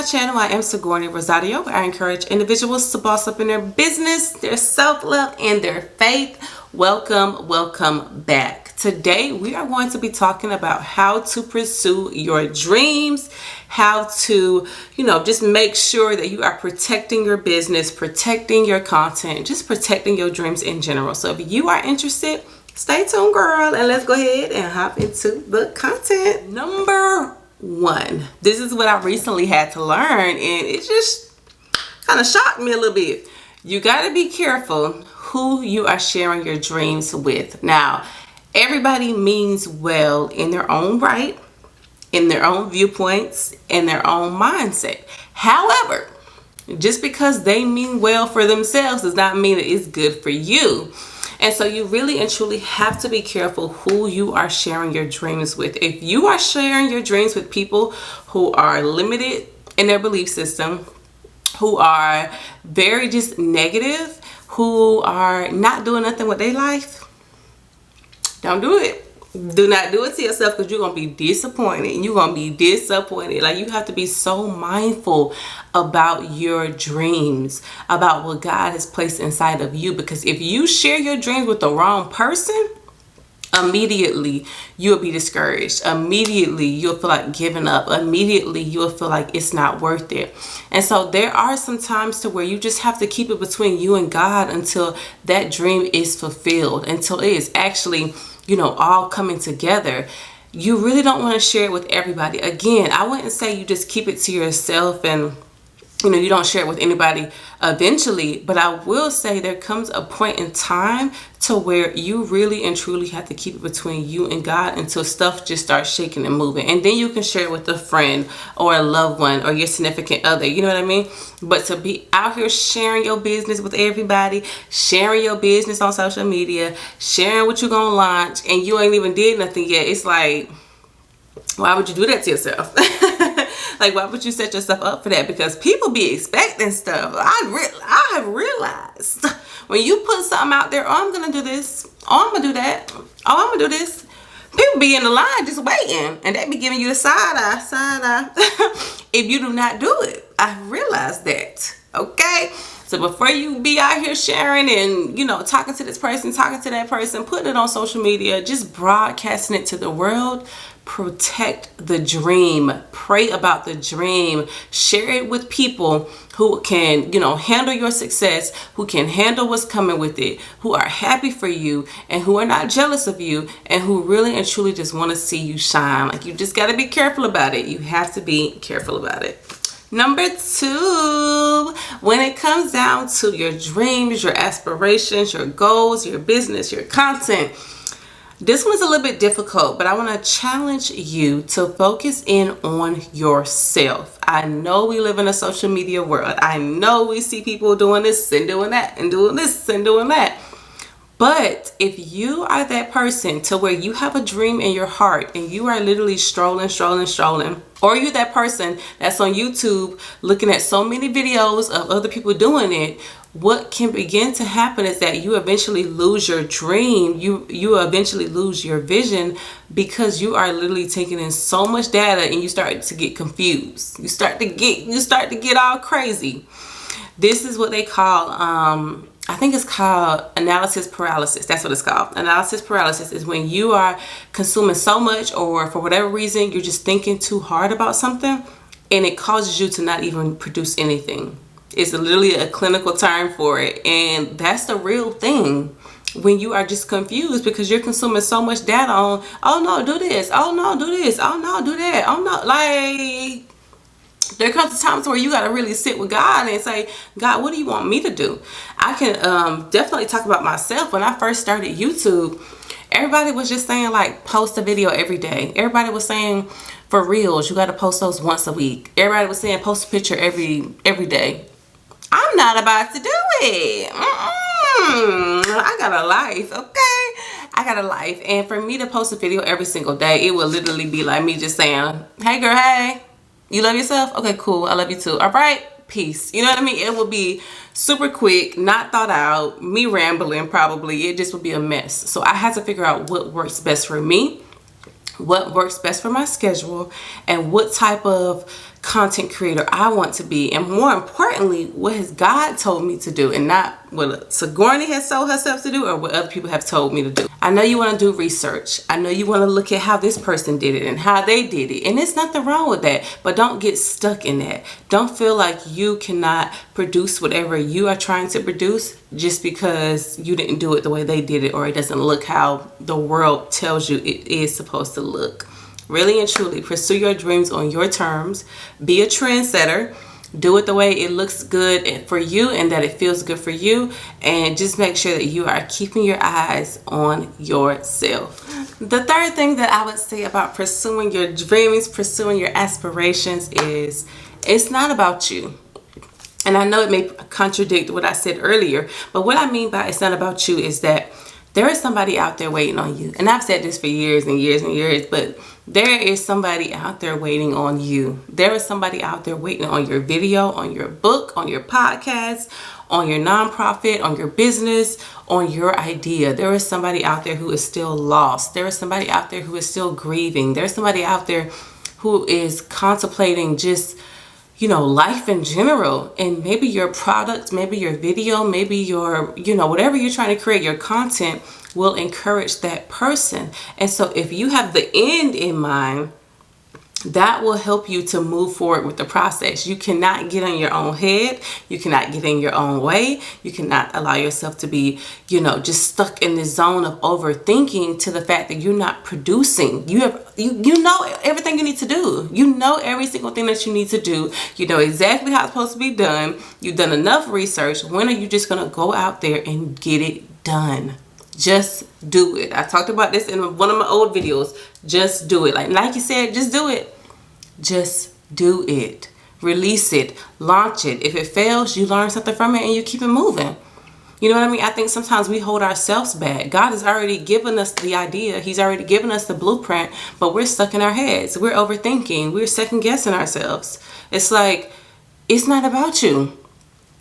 my channel. I am Sigourney Rosario. I encourage individuals to boss up in their business, their self-love, and their faith. Welcome back. Today we are going to be talking about how to pursue your dreams, how to, just make sure that you are protecting your business, protecting your content, just protecting your dreams in general. So if you are interested, stay tuned, girl, and let's go ahead and hop into the content. Number one, this is what I recently had to learn, and it just kind of shocked me a little bit. You got to be careful who you are sharing your dreams with. Now, everybody means well in their own right, in their own viewpoints, in their own mindset. However, just because they mean well for themselves does not mean that it's good for you. And so you really and truly have to be careful who you are sharing your dreams with. If you are sharing your dreams with people who are limited in their belief system, who are very just negative, who are not doing nothing with their life, don't do it. Do not do it to yourself, because you're going to be disappointed. You're going to be disappointed. Like, you have to be so mindful about your dreams, about what God has placed inside of you. Because if you share your dreams with the wrong person, immediately you'll be discouraged. Immediately you'll feel like giving up. Immediately you'll feel like it's not worth it. And so there are some times to where you just have to keep it between you and God until that dream is fulfilled, until it is actually all coming together. You really don't want to share it with everybody. Again, I wouldn't say you just keep it to yourself and you don't share it with anybody eventually, but I will say there comes a point in time to where you really and truly have to keep it between you and God until stuff just starts shaking and moving. And then you can share it with a friend or a loved one or your significant other, you know what I mean? But to be out here sharing your business with everybody, sharing your business on social media, sharing what you're gonna launch, and you ain't even did nothing yet, it's like, why would you do that to yourself? Like, why would you set yourself up for that? Because people be expecting stuff. I have realized when you put something out there, I'm going to do this. I'm going to do that. I'm going to do this. People be in the line just waiting, and they be giving you the side eye. If you do not do it, I realized that. Okay? So before you be out here sharing and, talking to this person, talking to that person, putting it on social media, just broadcasting it to the world, protect the dream. Pray about the dream. Share it with people who can, handle your success, who can handle what's coming with it, who are happy for you and who are not jealous of you, and who really and truly just want to see you shine. Like, you just got to be careful about it. You have to be careful about it. Number two, when it comes down to your dreams, your aspirations, your goals, your business, your content, this one's a little bit difficult, but I want to challenge you to focus in on yourself. I know we live in a social media world. I know we see people doing this and doing that and doing this and doing that. But if you are that person to where you have a dream in your heart and you are literally strolling, or you're that person that's on YouTube looking at so many videos of other people doing it, what can begin to happen is that you eventually lose your dream. You eventually lose your vision, because you are literally taking in so much data and you start to get confused. You start to get all crazy. This is what they call I think it's called analysis paralysis. That's what it's called. Analysis paralysis is when you are consuming so much, or for whatever reason you're just thinking too hard about something, and it causes you to not even produce anything. It's literally a clinical term for it, and that's the real thing. When you are just confused because you're consuming so much data on, oh no, do this, oh no, do this, oh no, do that, oh no, like, there comes a time where you got to really sit with God and say, God, what do you want me to do? I can definitely talk about myself. When I first started YouTube, everybody was just saying, like, post a video every day. Everybody was saying, for reels, you got to post those once a week. Everybody was saying, post a picture every day. I'm not about to do it. I got a life, okay? I got a life. And for me to post a video every single day, it will literally be like me just saying, hey girl, hey, you love yourself? Okay, cool. I love you too. All right, peace. You know what I mean? It will be super quick, not thought out, me rambling probably. It just would be a mess. So I had to figure out what works best for me, what works best for my schedule, and what type of content creator I want to be, and more importantly, what has God told me to do, and not what Sigourney has told herself to do or what other people have told me to do. I know you want to do research. I know you want to look at how this person did it and how they did it, and there's nothing wrong with that, but don't get stuck in that. Don't feel like you cannot produce whatever you are trying to produce just because you didn't do it the way they did it, or it doesn't look how the world tells you it is supposed to look. Really and truly pursue your dreams on your terms. Be a trendsetter. Do it the way it looks good for you and that it feels good for you. And just make sure that you are keeping your eyes on yourself. The third thing that I would say about pursuing your dreams, pursuing your aspirations is it's not about you. And I know it may contradict what I said earlier, but what I mean by it's not about you is that there is somebody out there waiting on you. And I've said this for years and years and years, but there is somebody out there waiting on you. There is somebody out there waiting on your video, on your book, on your podcast, on your nonprofit, on your business, on your idea. There is somebody out there who is still lost. There is somebody out there who is still grieving. There's somebody out there who is contemplating just, life in general. And maybe your product, maybe your video, maybe your, whatever you're trying to create, your content will encourage that person. And so if you have the end in mind, that will help you to move forward with the process. You cannot get in your own head. You cannot get in your own way. You cannot allow yourself to be, just stuck in this zone of overthinking to the fact that you're not producing. You know everything you need to do. You know every single thing that you need to do. You know exactly how it's supposed to be done. You've done enough research. When are you just going to go out there and get it done? Just do it. I talked about this in one of my old videos. Just do it. Like you said, just do it. Just do it. Release it. Launch it. If it fails, you learn something from it and you keep it moving. You know what I mean? I think sometimes we hold ourselves back. God has already given us the idea. He's already given us the blueprint, but we're stuck in our heads. We're overthinking. We're second guessing ourselves. It's like, it's not about you.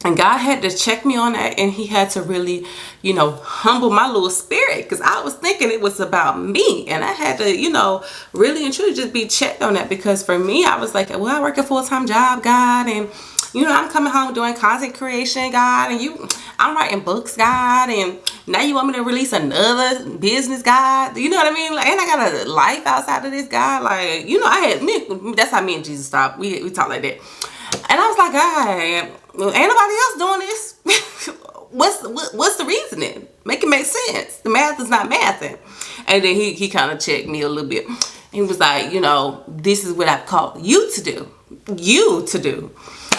And God had to check me on that, and he had to really, humble my little spirit, because I was thinking it was about me, and I had to, really and truly just be checked on that, because for me, I was like, well, I work a full-time job, God, and, I'm coming home doing content creation, God, and I'm writing books, God, and now you want me to release another business, God, you know what I mean? Like, and I got a life outside of this, God, like, that's how me and Jesus talk. We talk like that. And I was like, God, ain't nobody else doing this. What's the reasoning? Make it make sense. The math is not mathing. And then he kind of checked me a little bit. He was like, this is what I've called you to do. You to do.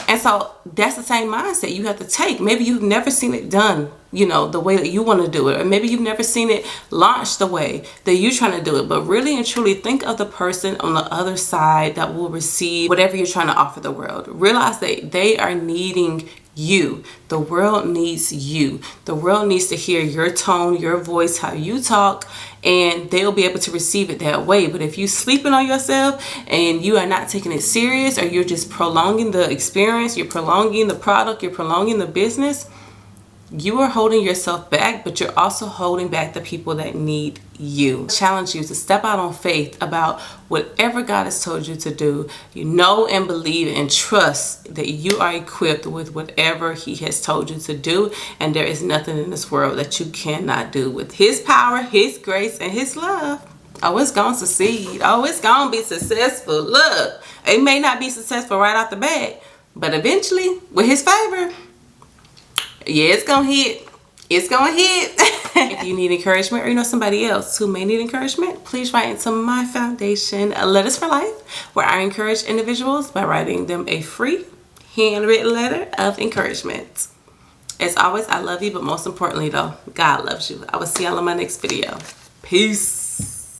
And so that's the same mindset you have to take. Maybe you've never seen it done, the way that you want to do it. Or maybe you've never seen it launched the way that you're trying to do it. But really and truly think of the person on the other side that will receive whatever you're trying to offer the world. Realize that they are needing you. The world needs you. The world needs to hear your tone, your voice, how you talk, and they'll be able to receive it that way. But if you sleeping on yourself and you are not taking it serious, or you're just prolonging the experience, you're prolonging the product, you're prolonging the business, you are holding yourself back, but you're also holding back the people that need you. I challenge you to step out on faith about whatever God has told you to do. And believe and trust that you are equipped with whatever he has told you to do. And there is nothing in this world that you cannot do with his power, his grace, and his love. Oh, it's going to succeed. Oh, it's going to be successful. Look, it may not be successful right off the bat, but eventually, with his favor, yeah, it's gonna hit. It's gonna hit. If you need encouragement, or you know somebody else who may need encouragement, please write into my foundation, Letters for Life, where I encourage individuals by writing them a free handwritten letter of encouragement. As always, I love you, but most importantly though, God loves you. I will see y'all in my next video. Peace.